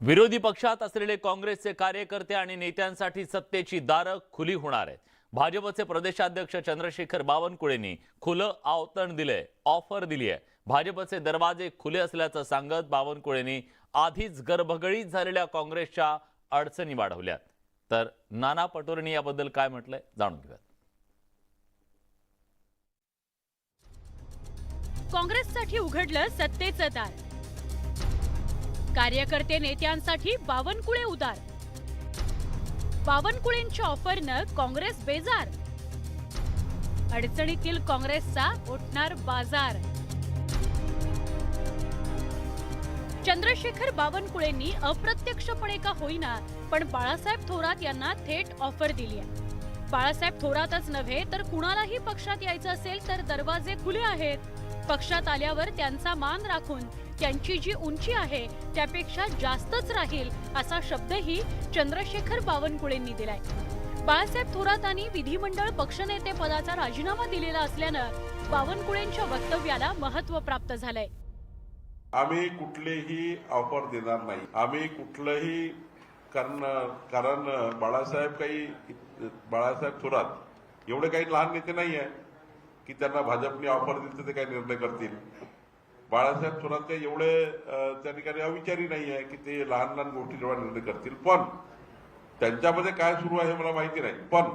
विरोधी पक्षात असलेले काँग्रेसचे कार्यकर्ते आणि नेत्यांसाठी सत्तेची दारं खुली होणार आहेत। भाजपचे प्रदेशाध्यक्ष चंद्रशेखर बावनकुळेंनी खुलं आव्हान दिले, ऑफर दिली आहे। भाजपचे दरवाजे खुले असल्याचं सांगत बावनकुळेंनी आधीच गरभगडीत झालेल्या काँग्रेसच्या अडचणी वाढवल्यात। तर नाना पटोलेंनी याबद्दल काय म्हटलंय जाणून घेऊयात। काँग्रेससाठी उघडलं सत्तेचं दार, कार्यकर्ते नेत्यांसाठी बावनकुळे उदार। बावनकुळेंच्या ऑफरनं काँग्रेस बेजार, अडचणीतील काँग्रेसचा उठणार बाजार। चंद्रशेखर बावनकुळेंनी अप्रत्यक्षपणे का होईना पण बाळासाहेब थोरात यांना थेट ऑफर दिली आहे। बाळासाहेब थोरातच नव्हे तर कुणालाही पक्षात यायचं असेल तर दरवाजे खुले आहेत। पक्षात आल्यावर त्यांचा मान राखून त्यांची जी उंची आहे त्यापेक्षा जास्तच राहील असा शब्दही चंद्रशेखर बावनकुळेंनी दिलाय। बाळासाहेब थोरातांनी विधिमंडळ पक्षनेते पदाचा राजीनामा दिलेला असल्यानं बावनकुळेंच्या वक्तव्याला महत्त्व प्राप्त झालंय। आम्ही कुठलीही ऑफर देणार नाही, आम्ही कुठलंही कारण बाळासाहेब थोरात एवढे काही लहान नेते नाही आहे की त्यांना भाजपने ऑफर दिली तर ते काही निर्णय करतील। बाळासाहेब थोरात काही एवढे त्या ठिकाणी अविचारी नाही आहे की ते लहान लहान गोष्टींवर निर्णय करतील। पण त्यांच्यामध्ये काय सुरू आहे मला माहिती नाही, पण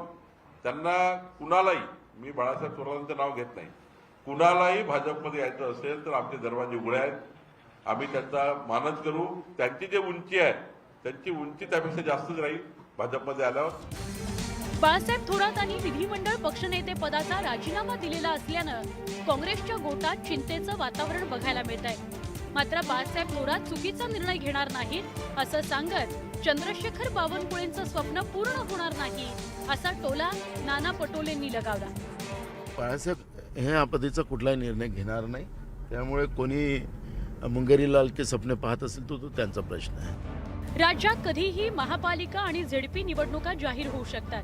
त्यांना कुणालाही, मी बाळासाहेब थोरातांचं नाव घेत नाही, कुणालाही भाजपमध्ये यायचं असेल तर आमचे दरवाजे उघडे आहेत। आम्ही त्यांचा मानच करू। त्यांची जी उंची आहे त्यांची उंची त्यापेक्षा जास्तच राहील भाजपमध्ये आल्यावर। बाळासाहेब थोरातांनी विधिमंडळ पक्षनेते पदाचा राजीनामा दिलेला असल्यानं काँग्रेसच्या गोटात चिंतेचं वातावरण बघायला मिळत आहे। मात्र बाळासाहेब थोरात चुकीचा निर्णय घेणार नाहीत असं सांगत चंद्रशेखर बावनकुळेंचं स्वप्न पूर्ण होणार नाही असा टोला नाना पटोलेंनी लगावला। बाळासाहेब हे आपत्तीचा कुठलाही निर्णय घेणार नाही, त्यामुळे कोणी मुंगेरीलाल के सपने पाहत असेल तो त्यांचा प्रश्न आहे। राज्यात कधीही महापालिका आणि झेडपी निवडणुका जाहीर होऊ शकतात।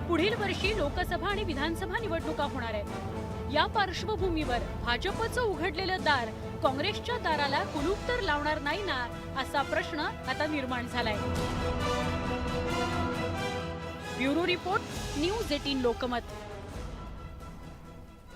पुढील वर्षी लोकसभा आणि विधानसभा निवडणुका होणार आहेत। या पार्श्वभूमीवर भाजपचं उघडलेलं दार काँग्रेसच्या दाराला कुलूप तर लावणार नाही ना असा प्रश्न आता निर्माण झालाय। Bureau report, news 18 Lokmat.